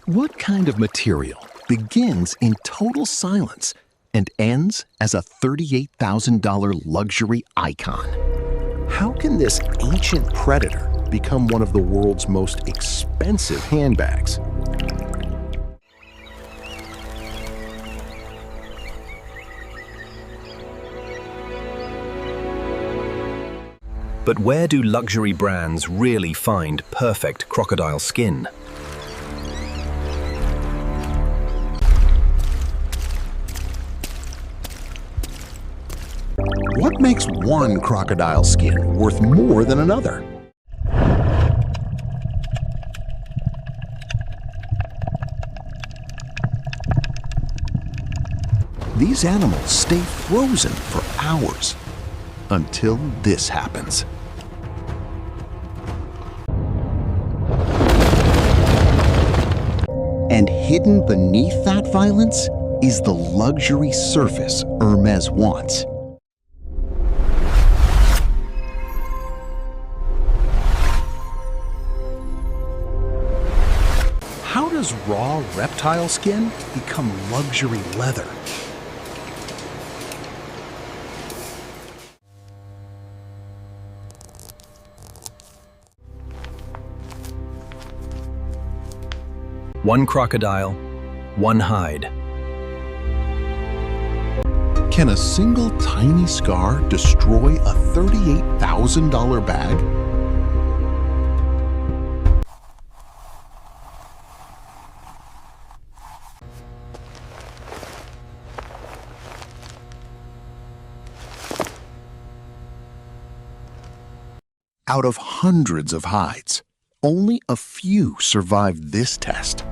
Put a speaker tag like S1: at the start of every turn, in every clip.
S1: What kind of material begins in total silence and ends as a $38,000 luxury icon? How can this ancient predator become one of the world's most expensive handbags?
S2: But where do luxury brands really find perfect crocodile skin?
S1: What makes one crocodile skin worth more than another? These animals stay frozen for hours until this happens. And hidden beneath that violence is the luxury surface Hermes wants. How does raw reptile skin become luxury leather?
S2: One crocodile, one hide.
S1: Can a single tiny scar destroy a $38,000 bag? Out of hundreds of hides, only a few survived this test.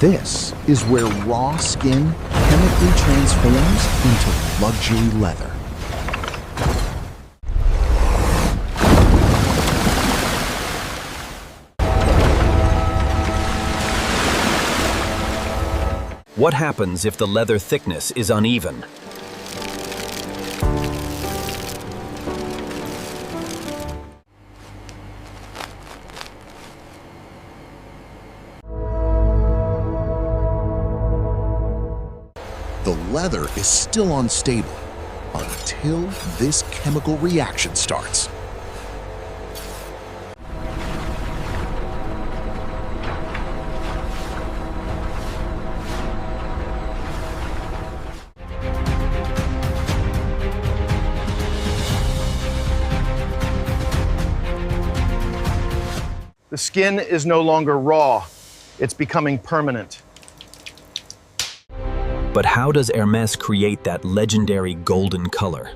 S1: This is where raw skin chemically transforms into luxury leather.
S2: What happens if the leather thickness is uneven?
S1: The leather is still unstable until this chemical reaction starts.
S3: The skin is no longer raw. It's becoming permanent.
S2: But how does Hermes create that legendary golden color?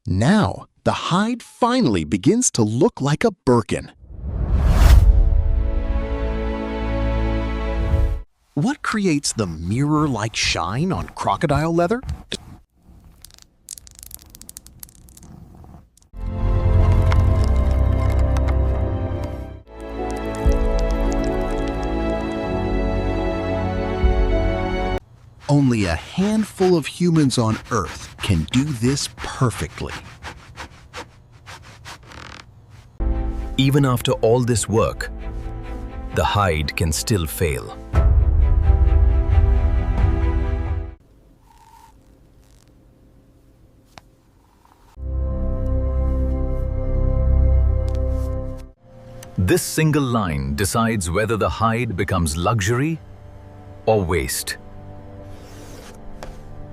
S1: Now, the hide finally begins to look like a Birkin. What creates the mirror-like shine on crocodile leather? Only a handful of humans on Earth can do this perfectly.
S2: Even after all this work, the hide can still fail. This single line decides whether the hide becomes luxury or waste.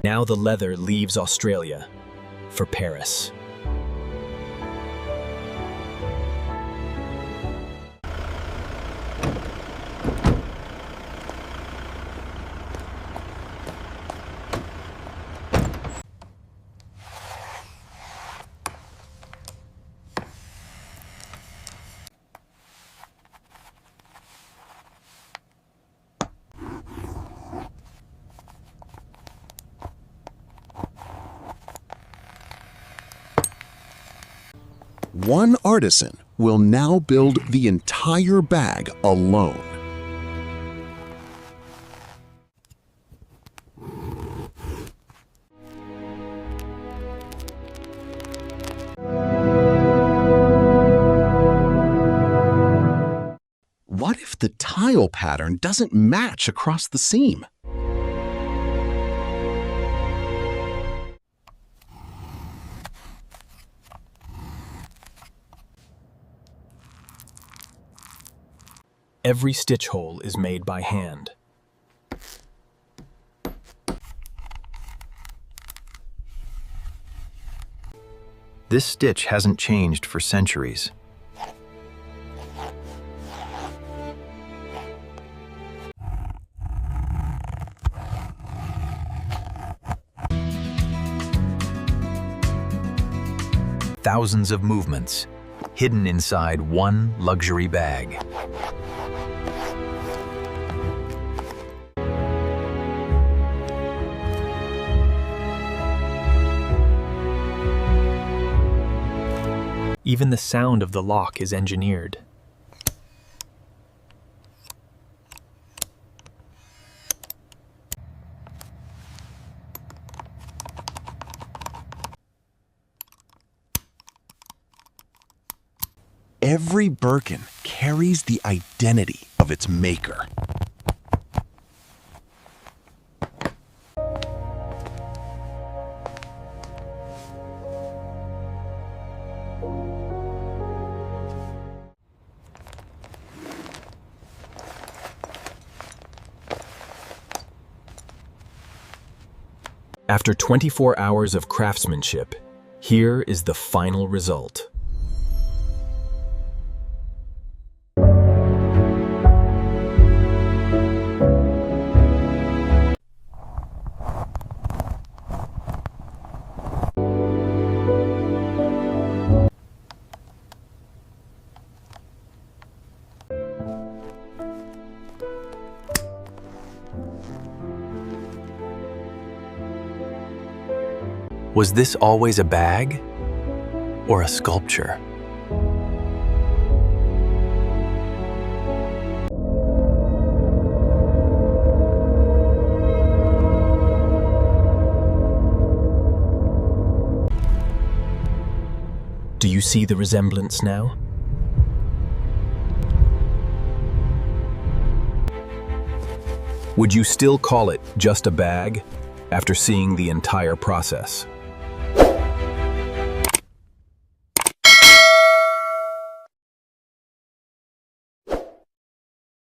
S2: Now the leather leaves Australia for Paris.
S1: One artisan will now build the entire bag alone. What if the tile pattern doesn't match across the seam?
S4: Every stitch hole is made by hand.
S5: This stitch hasn't changed for centuries.
S2: Thousands of movements, hidden inside one luxury bag.
S4: Even the sound of the lock is engineered.
S1: Every Birkin carries the identity of its maker.
S4: After 24 hours of craftsmanship, here is the final result.
S5: Was this always a bag or a sculpture?
S4: Do you see the resemblance now?
S2: Would you still call it just a bag after seeing the entire process?